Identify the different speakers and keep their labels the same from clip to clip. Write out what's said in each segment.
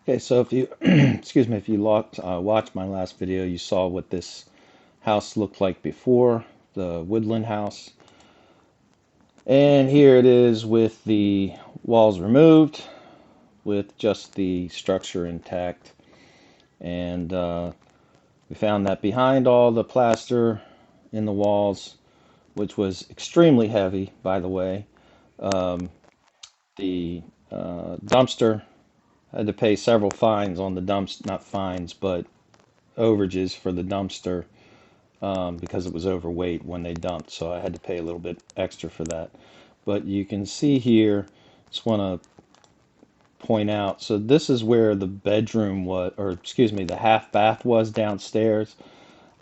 Speaker 1: Okay, so if you, excuse me, if you watched my last video, you saw what this house looked like before, the Woodland house. And here it is with the walls removed, with just the structure intact. And we found that behind all the plaster in the walls, which was extremely heavy, by the way, um, the dumpster had to pay several fines on the dumps, not fines, but overages for the dumpster because it was overweight when they dumped. So I had to pay a little bit extra for that. But you can see here, just want to point out, so this is where the bedroom was, or excuse me, the half bath was downstairs.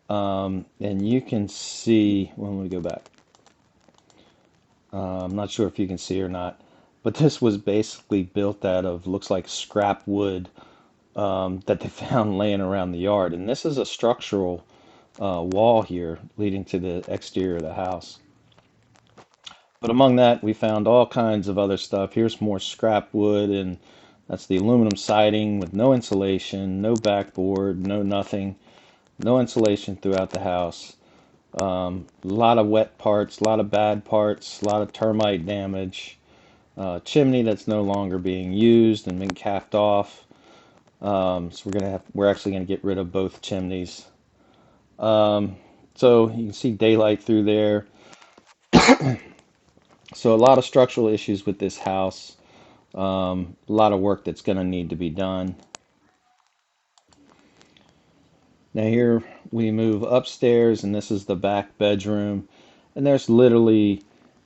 Speaker 1: And you can see, well, let me go back. I'm not sure if you can see or not, but this was basically built out of, looks like scrap wood that they found laying around the yard. And this is a structural wall here leading to the exterior of the house. But among that, we found all kinds of other stuff. Here's more scrap wood, and that's the aluminum siding with no insulation, no backboard, no nothing, no insulation throughout the house. A lot of wet parts, a lot of bad parts, a lot of termite damage. Chimney that's no longer being used and been capped off. So we're actually gonna get rid of both chimneys. So you can see daylight through there. So a lot of structural issues with this house. A lot of work that's going to need to be done. Now here we move upstairs, and this is the back bedroom. And there's literally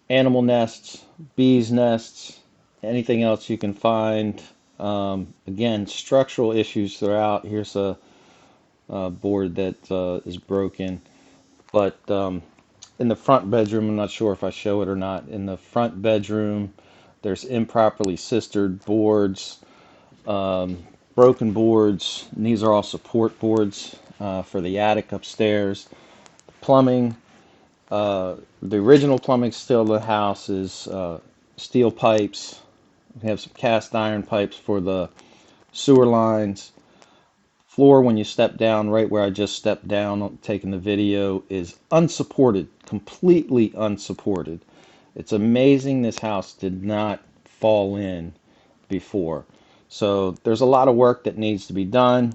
Speaker 1: animal nests, bees nests, anything else you can find. Again, structural issues throughout. Here's a board that is broken. But in the front bedroom, I'm not sure if I show it or not. In the front bedroom, there's improperly sistered boards, broken boards, and these are all support boards for the attic upstairs. Plumbing, the original plumbing still in the house is steel pipes. We have some cast iron pipes for the sewer lines. Floor, when you step down, right where I just stepped down taking the video, is unsupported, completely unsupported. It's amazing this house did not fall in before. So there's a lot of work that needs to be done.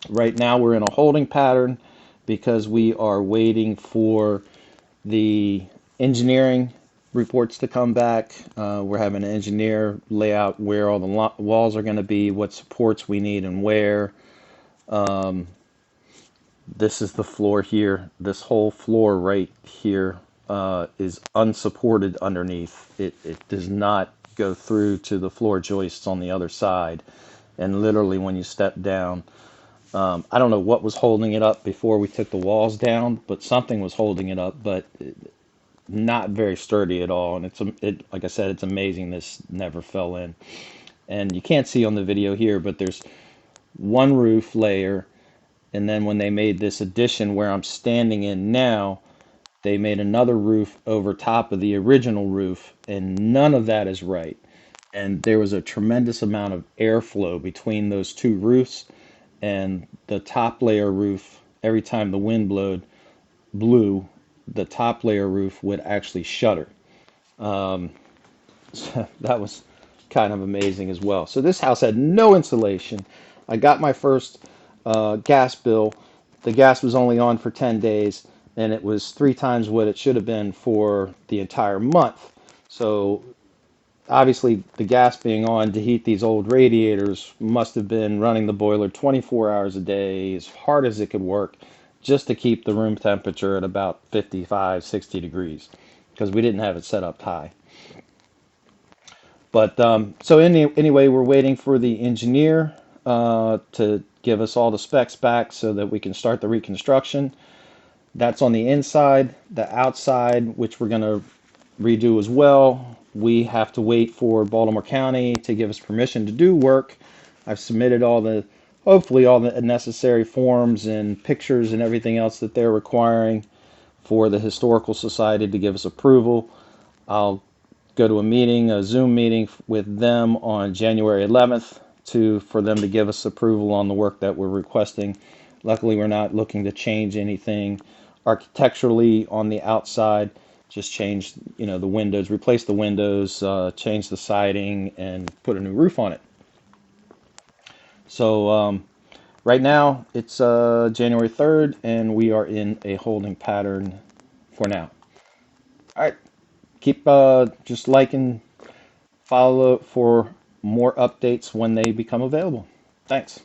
Speaker 1: Right now we're in a holding pattern because we are waiting for the engineering reports to come back. We're having an engineer lay out where all the walls are going to be, what supports we need and where. This is the floor here. This whole floor right here is unsupported underneath. It does not go through to the floor joists on the other side. And literally when you step down, I don't know what was holding it up before we took the walls down, but something was holding it up, but not very sturdy at all. And like I said, it's amazing this never fell in. And you can't see on the video here, but there's one roof layer, and then when they made this addition where I'm standing in now, they made another roof over top of the original roof, and none of that is right. And there was a tremendous amount of airflow between those two roofs, and the top layer roof, every time the wind blew, the top layer roof would actually shudder. So that was kind of amazing as well. So this house had no insulation. I got my first gas bill. The gas was only on for 10 days, and it was 3 times what it should have been for the entire month. So obviously the gas being on to heat these old radiators must have been running the boiler 24 hours a day as hard as it could work just to keep the room temperature at about 55, 60 degrees because we didn't have it set up high. But so anyway, we're waiting for the engineer to give us all the specs back so that we can start the reconstruction. That's on the inside. The outside, which we're going to redo as well, we have to wait for Baltimore County to give us permission to do work. I've submitted hopefully all the necessary forms and pictures and everything else that they're requiring for the Historical Society to give us approval. I'll go to a Zoom meeting with them on January 11th for them to give us approval on the work that we're requesting. Luckily, we're not looking to change anything architecturally on the outside. Just change, the windows, replace the windows, change the siding, and put a new roof on it. So right now it's January 3rd, and we are in a holding pattern for now. All right, keep just liking, follow for more updates when they become available. Thanks.